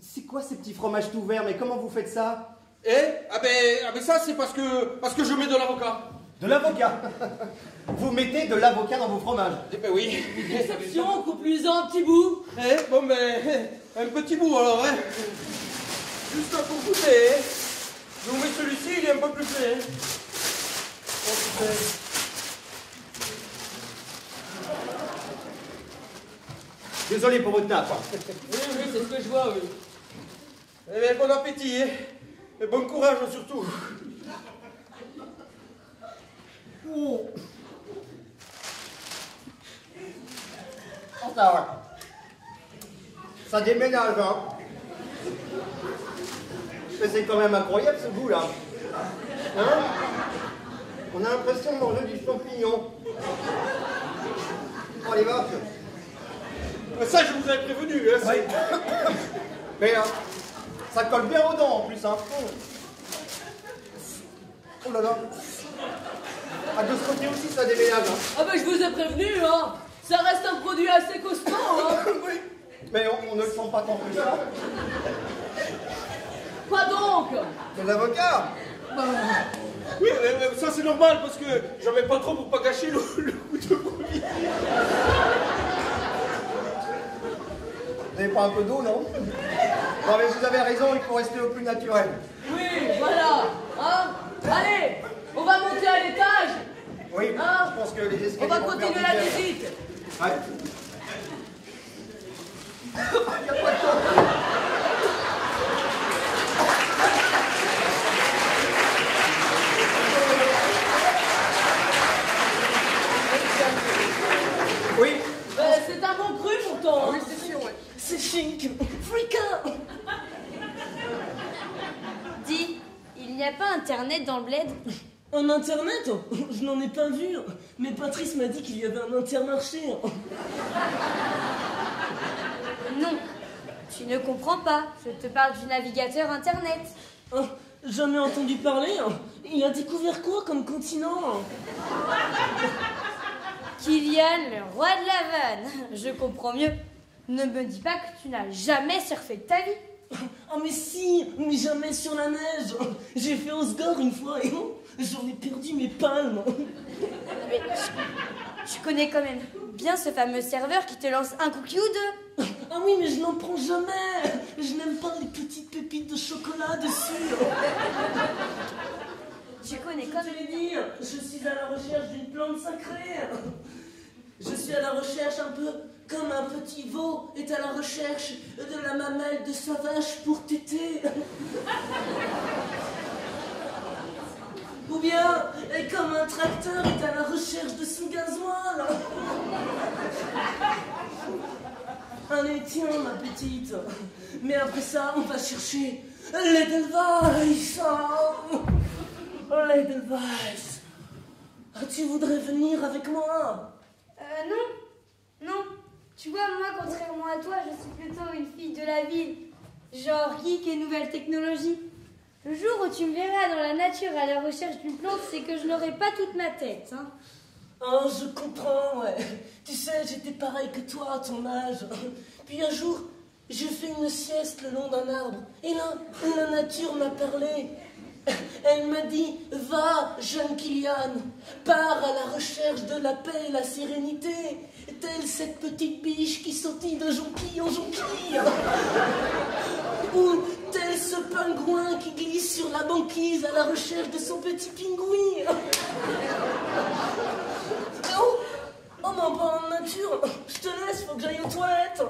c'est quoi ces petits fromages tout verts? Mais comment vous faites ça? Ah ben ça c'est parce que je mets de l'avocat. De l'avocat? Vous mettez de l'avocat dans vos fromages? Eh ben oui. Déception, coupe-lui-en un petit bout. Bon ben, un petit bout alors, hein. Juste pour goûter, hein. Je vous mets celui-ci, il est un peu plus fait, hein. Désolé pour votre nappe. Oui, c'est ce que je vois, oui. Eh bien, bon appétit, hein. Et bon courage surtout. Oh. Ça va. Ça déménage, hein. Mais c'est quand même incroyable ce goût là. Hein? On a l'impression de manger du champignon. Oh les vaches. Ça, je vous avais prévenu, hein. Oui. Mais ça colle bien aux dents en plus, hein. Oh là là. Ah, de ce côté aussi, ça déménage, hein. Ah ben je vous ai prévenu, hein. Ça reste un produit assez costaud, hein. Oui. Mais on ne le sent pas tant que ça. Quoi donc? De l'avocat. Oui, ça c'est normal parce que j'en mets pas trop pour pas gâcher le goût de brebis. Vous n'avez pas un peu d'eau, non? Non, mais vous avez raison, il faut rester au plus naturel. Oui, voilà. Hein? Allez, on va monter à l'étage. Oui, Hein? je pense que les escaliers On va vont continuer faire la du bien. visite. Ouais. Il n'y a pas de temps. Oui. C'est un bon cru pourtant. Oui, c'est sûr, ouais. C'est chic. Freakin'. Dis, il n'y a pas internet dans le bled? Un internet? Je n'en ai pas vu. Mais Patrice m'a dit qu'il y avait un intermarché. Non, tu ne comprends pas. Je te parle du navigateur internet. Jamais entendu parler. Il a découvert quoi comme continent? Kylian, le roi de la vanne. Je comprends mieux. Ne me dis pas que tu n'as jamais surfé de ta vie. Ah mais si, mais jamais sur la neige. J'ai fait Osgore une fois et j'en ai perdu mes palmes. Mais tu connais quand même bien ce fameux serveur qui te lance un cookie ou deux. Ah oui, mais je n'en prends jamais. Je n'aime pas les petites pépites de chocolat dessus. Tu connais Je comme... te l'ai dit, je suis à la recherche d'une plante sacrée. Je suis à la recherche un peu comme un petit veau est à la recherche de la mamelle de sa vache pour téter. Ou bien comme un tracteur est à la recherche de son gasoil. Allez, tiens, ma petite. Mais après ça, on va chercher l'Edelweiss. L'Edelweiss. Tu voudrais venir avec moi? Non. Tu vois, moi, contrairement à toi, je suis plutôt une fille de la ville. Genre geek et nouvelles technologies. Le jour où tu me verras dans la nature à la recherche d'une plante, c'est que je n'aurai pas toute ma tête, hein. Oh, je comprends, ouais. Tu sais, j'étais pareil que toi à ton âge. Puis un jour, j'ai fait une sieste le long d'un arbre. Et là, la nature m'a parlé. Elle m'a dit, va, jeune Kylian, pars à la recherche de la paix et la sérénité, telle cette petite biche qui sautit de jonquille en jonquille. Ou tel ce pingouin qui glisse sur la banquise à la recherche de son petit pingouin. Oh, mais en parlant de nature, je te laisse, faut que j'aille aux toilettes.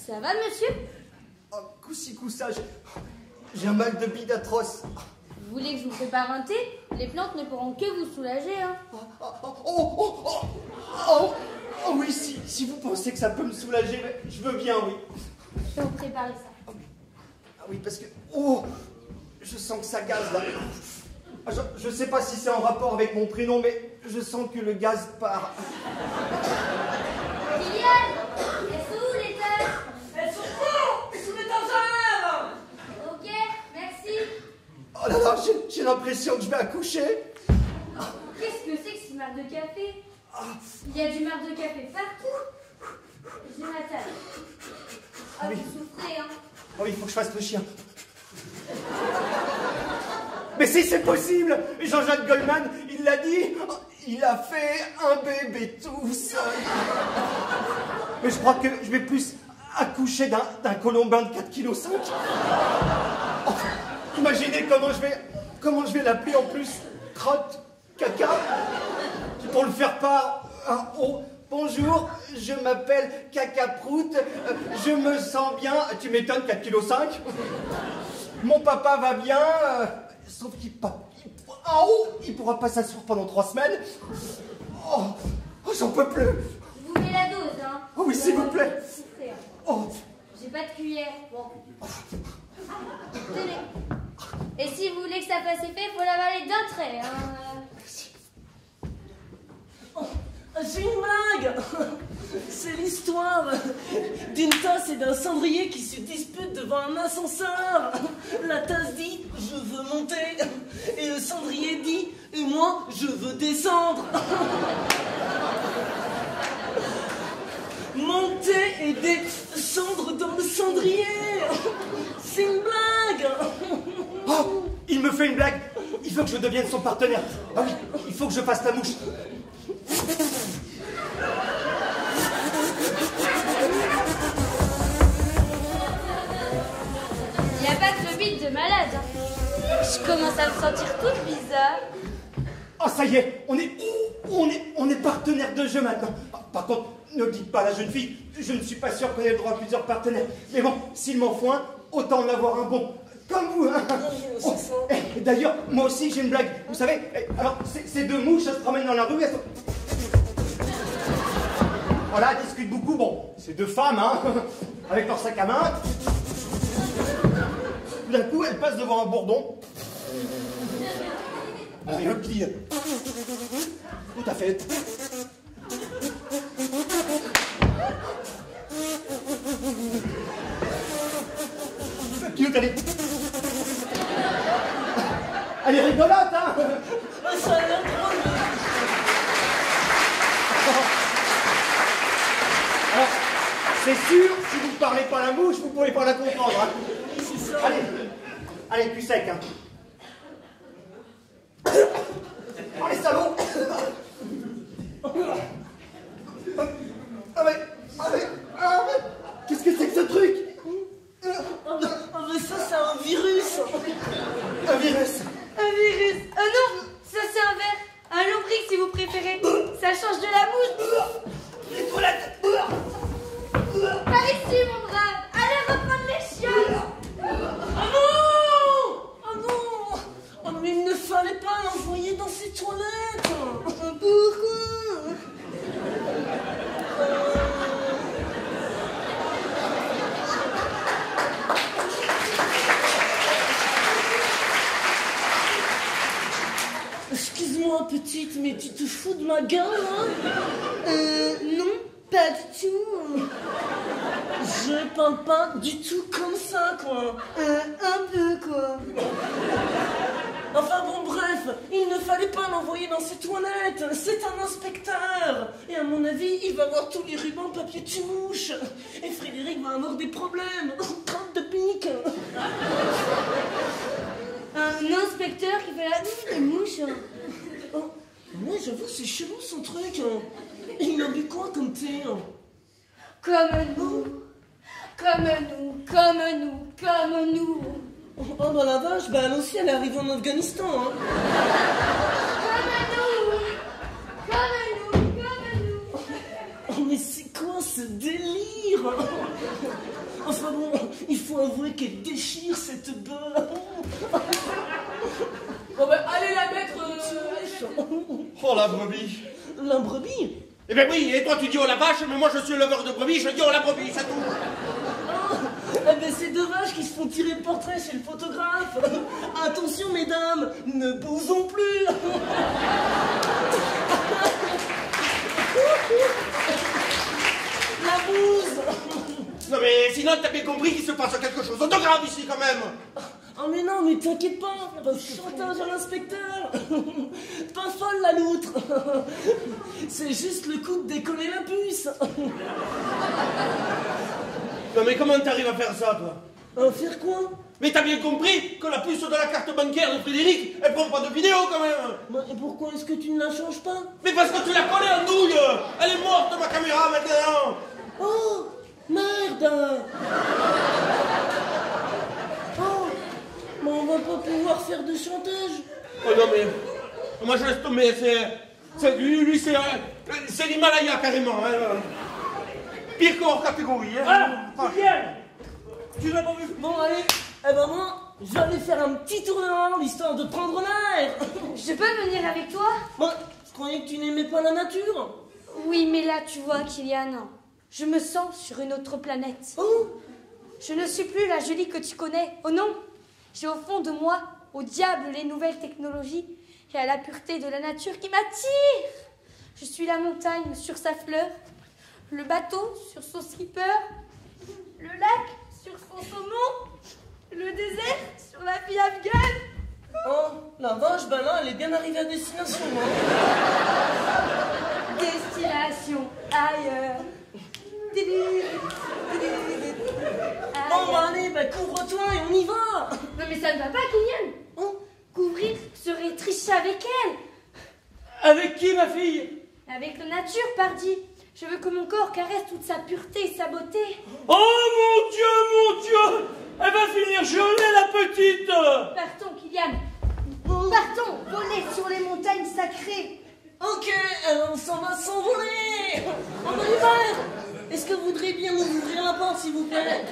Ça va, monsieur? Oh, coup-ci, coup-ça, j'ai un mal de bide atroce. Vous voulez que je vous prépare un thé? Les plantes ne pourront que vous soulager, hein. Oh, oui, si vous pensez que ça peut me soulager, je veux bien, oui. Je vais vous préparer ça. Ah oui, parce que... je sens que ça gaze, là. Je sais pas si c'est en rapport avec mon prénom, mais je sens que le gaz part. Kylian, elles sont où les tasses? Elles sont sous l'étagère. Ok, merci. Oh là là, j'ai l'impression que je vais accoucher. Qu'est-ce que c'est que ce marc de café? Il y a du marc de café partout. J'ai ma tasse. Ah, oui. vous souffrez, hein. Oh, il faut que je fasse le chien. Mais si c'est possible, Jean-Jacques Goldman, il l'a dit, il a fait un bébé tout seul. Mais je crois que je vais plus accoucher d'un colombin de 4,5 kg. Oh, imaginez comment je vais l'appeler en plus, crotte, caca. Pour le faire part, bonjour, je m'appelle Cacaproute, je me sens bien, tu m'étonnes, 4,5 kg. Mon papa va bien, sauf qu'il en haut, il pourra pas s'asseoir pendant 3 semaines. Oh, j'en peux plus. Je vous mets la dose, hein. Oh oui, s'il vous plaît. Souffrez, hein. Oh, J'ai pas de cuillère. Bon. Tenez. Et si vous voulez que ça fasse effet, faut l'avaler d'un trait, hein. J'ai une blague. C'est l'histoire d'une tasse et d'un cendrier qui se disputent devant un ascenseur. La tasse dit « je veux monter » et le cendrier dit « et moi, je veux descendre ». Monter et descendre dans le cendrier. C'est une blague. oh, il me fait une blague. Il faut que je devienne son partenaire. Ah oui, il faut que je fasse la mouche. Il n'y a pas que le bide de malade, hein. Je commence à me sentir toute bizarre. Oh, ça y est, on est partenaire de jeu maintenant. Par contre, ne dites pas à la jeune fille, je ne suis pas sûr qu'on ait le droit à plusieurs partenaires. Mais bon, s'il m'en faut un, autant en avoir un bon. Comme vous, hein. Oh, et d'ailleurs, moi aussi, j'ai une blague. Vous savez, alors, ces deux mouches, elles se promènent dans la rue, elles sont... Voilà, elles discutent beaucoup. Bon, c'est deux femmes, hein, avec leur sac à main. Tout d'un coup, elles passent devant un bourdon. Avec un client. Tout à fait. Cute, elle est rigolote, hein. Ça a l'air drôle. Alors, C'est sûr, si vous ne parlez pas la mouche, vous ne pouvez pas la comprendre. Hein. Allez, plus sec. Hein. Oh, les salauds. Qu'est-ce que c'est que ce truc? Mais ça, c'est un virus. Un virus. Un virus. Oh non, ça c'est un ver. Un lombric si vous préférez. Ça change de la mouche. Les toilettes. Par ici mon brave. Allez reprendre les chiottes. Ah non! Ah non! Oh, mais il ne fallait pas l'envoyer dans ses toilettes. Pourquoi? Excuse-moi, petite, mais tu te fous de ma gueule, hein? Non, pas du tout. Je parle pas du tout comme ça, quoi. Un peu, quoi. Enfin bon, bref, il ne fallait pas l'envoyer dans ses toilettes. C'est un inspecteur. Et à mon avis, il va voir tous les rubans papier tue-mouche. Et Frédéric va avoir des problèmes. Crotte de pique. Un inspecteur qui fait la bouffe de mouche. Oh, ouais, j'avoue, c'est chelou son truc. Il a bu quoi comme thé? Comme nous. Comme nous, comme nous, comme nous. Oh bah la vache, bah elle aussi elle est arrivée en Afghanistan, hein. Comme nous, comme nous, comme nous. Oh mais c'est quoi ce délire? Enfin bon, il faut avouer qu'elle déchire cette beurre. Bon ben, allez la mettre... Oh la brebis. La brebis? Eh ben oui, et toi tu dis oh la vache, mais moi je suis éleveur de brebis, je dis oh la brebis, c'est tout. Eh ben c'est deux vaches qui se font tirer le portrait chez le photographe. Attention mesdames, ne bousons plus. La bouse. Non mais sinon t'as bien compris qu'il se passe quelque chose de grave ici quand même. Oh mais non, mais t'inquiète pas, chantage à l'inspecteur. Pas folle la loutre. C'est juste le coup de décoller la puce. Non mais comment t'arrives à faire ça toi? Faire quoi? Mais t'as bien compris que la puce de la carte bancaire de Frédéric, elle prend pas de vidéo quand même. Bah, et pourquoi est-ce que tu ne la changes pas? Mais parce que tu l'as collée en douille. Elle est morte ma caméra maintenant. Oh, merde. Oh, mais on va pas pouvoir faire de chantage. Oh non mais, moi je laisse tomber, lui c'est l'Himalaya carrément. Hein. Pire qu'hors catégorie. Hein. Ah, Kylian, tu l'as pas vu? Bon allez, eh ben moi, j'allais faire un petit tournant histoire de prendre l'air. Je peux venir avec toi? Moi, je croyais que tu n'aimais pas la nature. Oui, mais là, tu vois, Kylian, je me sens sur une autre planète. Oh. Je ne suis plus la Julie que tu connais. Oh non, j'ai au fond de moi, au diable, les nouvelles technologies et à la pureté de la nature qui m'attire. Je suis la montagne sur sa fleur, le bateau sur son skipper, le lac sur son saumon, le désert sur la fille afghane. Oh, la vache, ben là, elle est bien arrivée à destination. Hein. Destination ailleurs. Bon, bah, allez, bah, couvre-toi et on y va. Non mais ça ne va pas, Kylian. Oh. Couvrir serait tricher avec elle. Avec qui, ma fille? Avec la nature, pardi. Je veux que mon corps caresse toute sa pureté et sa beauté. Oh mon Dieu! Elle va finir gelée, la petite! Partons, Kylian. Partons, voler sur les montagnes sacrées. Ok, on s'en va s'envoler. En hiver. Est-ce que vous voudriez bien nous ouvrir la porte, s'il vous plaît?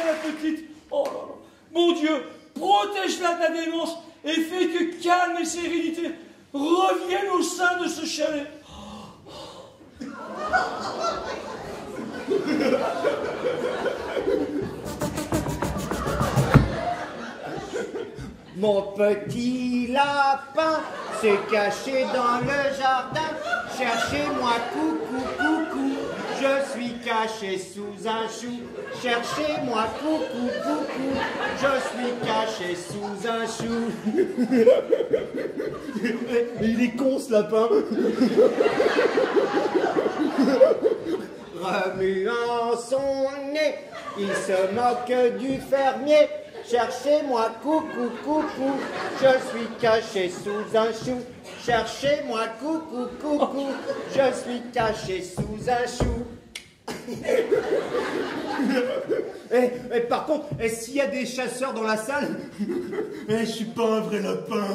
La petite. Oh là là. Mon Dieu, protège-la de la démence et fais que calme et sérénité reviennent au sein de ce chalet. Mon petit lapin s'est caché dans le jardin. Cherchez-moi, coucou, coucou. Je suis caché sous un chou, cherchez-moi, coucou, coucou. Je suis caché sous un chou. Il est con ce lapin. Remuant son nez, il se moque du fermier. Cherchez-moi, coucou, coucou, je suis caché sous un chou. Cherchez-moi, coucou, coucou, je suis caché sous un chou. Et par contre, s'il y a des chasseurs dans la salle, je suis pas un vrai lapin.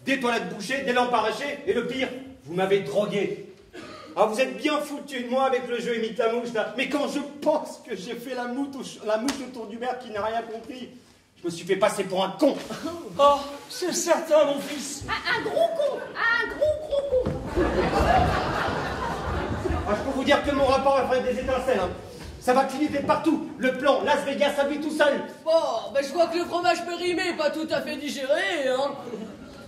Des toilettes bouchées, des lampes arrachées, et le pire, vous m'avez drogué. Ah, vous êtes bien foutu de moi avec le jeu imite la mouche, là. Mais quand je pense que j'ai fait la mouche autour du maire qui n'a rien compris, je me suis fait passer pour un con. Oh, c'est certain, mon fils. Un gros con. Un gros con. Ah, je peux vous dire que mon rapport va faire des étincelles, hein. Ça va clignoter partout. Le plan Las Vegas à lui tout seul. Bon, ben je vois que le fromage périmé n'est pas tout à fait digéré, hein.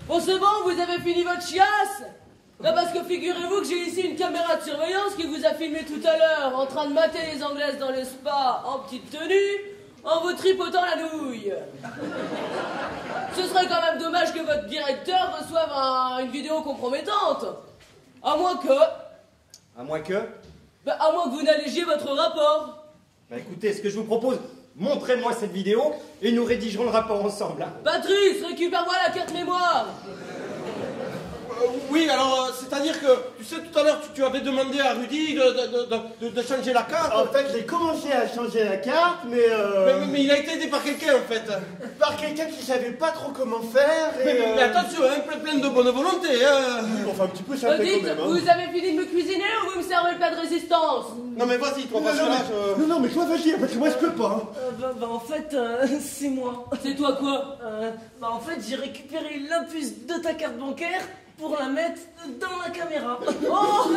Bon, c'est bon, vous avez fini votre chiasse? Non, parce que figurez-vous que j'ai ici une caméra de surveillance qui vous a filmé tout à l'heure en train de mater les Anglaises dans le spa en petite tenue, en vous tripotant la nouille. Ce serait quand même dommage que votre directeur reçoive une vidéo compromettante. À moins que... À moins que... Ben, à moins que vous n'allégiez votre rapport. Bah écoutez, ce que je vous propose, montrez-moi cette vidéo et nous rédigerons le rapport ensemble. Hein. Patrice, récupère-moi la carte mémoire. Oui, alors, c'est-à-dire que, tu sais, tout à l'heure, tu avais demandé à Rudy de changer la carte. En fait, j'ai commencé à changer la carte, mais il a été aidé par quelqu'un, en fait. Par quelqu'un qui savait pas trop comment faire, et... Mais attention, hein, plein de bonne volonté, hein. Enfin, un petit peu, ça fait Dites, quand même, hein. vous avez fini de me cuisiner ou vous me servez le plat de résistance? Non, mais vas-y, toi, parce que là, Non, mais toi, vas-y, parce que moi, je peux pas, hein. En fait, c'est moi. C'est toi quoi? En fait, j'ai récupéré la puce de ta carte bancaire pour la mettre dans la caméra. Oh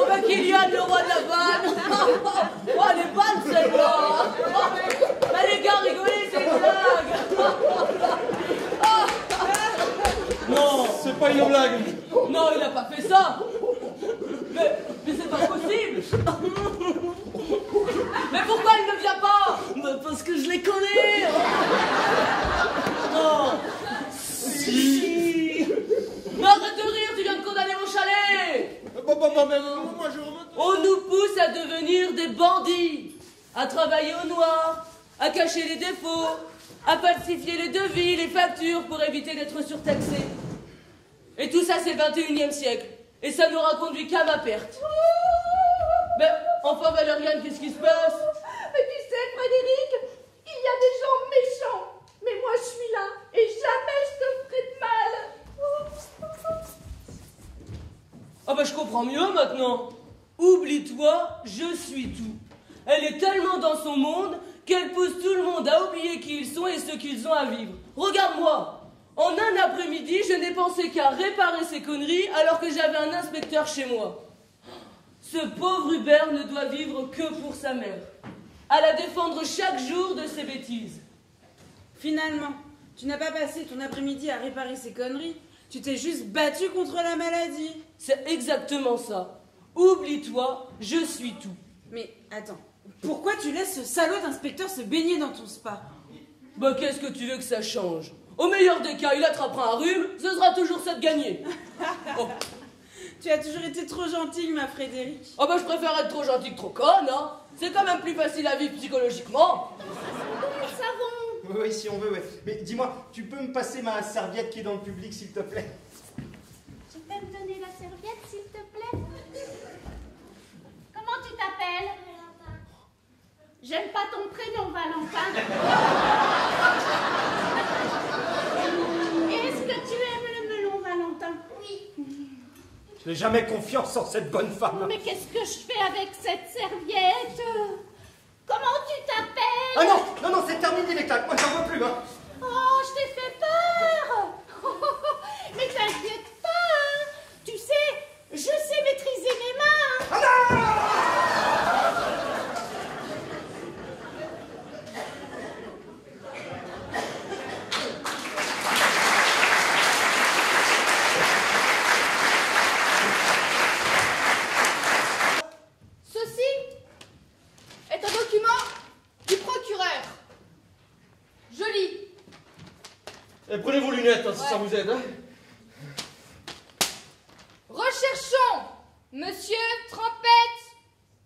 bah Kylian, le roi de la vanne. Oh, elle est bonne celle-là. Bah les gars, rigolez, c'est une blague. non, c'est pas une blague. Non, il a pas fait ça. Mais c'est pas possible. Mais pourquoi il ne vient pas? Parce que je les connais. Non. Si. Mais arrête de rire, tu viens de condamner mon chalet. Moi, je remonte. On nous pousse à devenir des bandits, à travailler au noir, à cacher les défauts, à falsifier les devis, les factures pour éviter d'être surtaxés. Et tout ça, c'est le 21e siècle. Et ça n'aura conduit qu'à ma perte. Mais enfin, Valériane, qu'est-ce qui se passe? Mais tu sais, Frédéric, il y a des gens méchants. Mais moi, je suis là et jamais je te ferai de mal. Ah bah je comprends mieux maintenant. Oublie-toi, je suis tout. Elle est tellement dans son monde qu'elle pousse tout le monde à oublier qui ils sont et ce qu'ils ont à vivre. Regarde-moi. En un après-midi, je n'ai pensé qu'à réparer ces conneries alors que j'avais un inspecteur chez moi. Ce pauvre Hubert ne doit vivre que pour sa mère, à la défendre chaque jour de ses bêtises. Finalement, tu n'as pas passé ton après-midi à réparer ces conneries, tu t'es juste battu contre la maladie. C'est exactement ça. Oublie-toi, je suis tout. Mais attends, pourquoi tu laisses ce salaud d'inspecteur se baigner dans ton spa? Bah qu'est-ce que tu veux que ça change? Au meilleur des cas, il attrapera un rhume, ce sera toujours ça de gagner. Oh. Tu as toujours été trop gentille, ma Frédéric. Ah bah je préfère être trop gentil que trop conne, hein. C'est quand même plus facile à vivre psychologiquement. Nous savons. Oui, si on veut, ouais. Mais dis-moi, tu peux me passer ma serviette qui est dans le public, s'il te plaît? Tu peux me donner la serviette, s'il te plaît? Comment tu t'appelles? J'aime pas ton prénom, Valentin. Est-ce que tu aimes le melon, Valentin? Oui. Je n'ai jamais confiance en cette bonne femme. Mais qu'est-ce que je fais avec cette serviette? Comment tu t'appelles? Ah non, non, non, c'est terminé les claques. Moi, j'en veux plus, hein. Oh, je t'ai fait peur. Mais t'inquiète pas, hein. Tu sais, je sais maîtriser mes mains. Ah non! Ceci est un document du procureur. Je lis. Prenez vos lunettes, hein, si ça vous aide. Hein. Recherchons Monsieur Trompette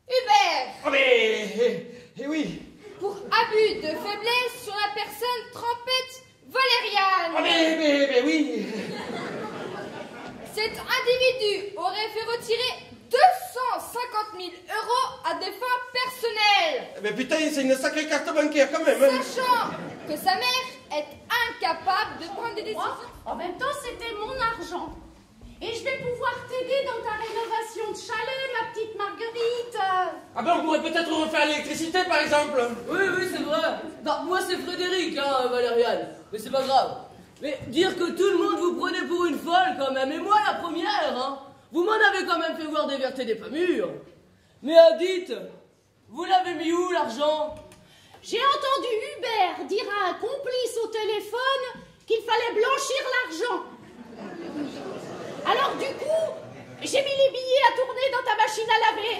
Hubert Ah mais... oui. pour abus de faiblesse sur la personne Trompette Valériane. Ah mais oui. Cet individu aurait fait retirer 250 000 € à des fins personnelles, Mais putain, c'est une sacrée carte bancaire quand même. Hein. sachant que sa mère est incapable de prendre des décisions. En même temps, c'était mon argent. Et je vais pouvoir t'aider dans ta rénovation de chalet, ma petite Marguerite. Ah ben on pourrait peut-être refaire l'électricité par exemple. Oui, c'est vrai. Non, moi c'est Frédéric, hein, Valériane. Mais c'est pas grave. Mais dire que tout le monde vous prenait pour une folle quand même, et moi la première, hein. Vous m'en avez quand même fait voir des vertes et des pas mûres. Mais dites, vous l'avez mis où l'argent? J'ai entendu Hubert dire à un complice au téléphone qu'il fallait blanchir l'argent. Alors du coup, j'ai mis les billets à tourner dans ta machine à laver.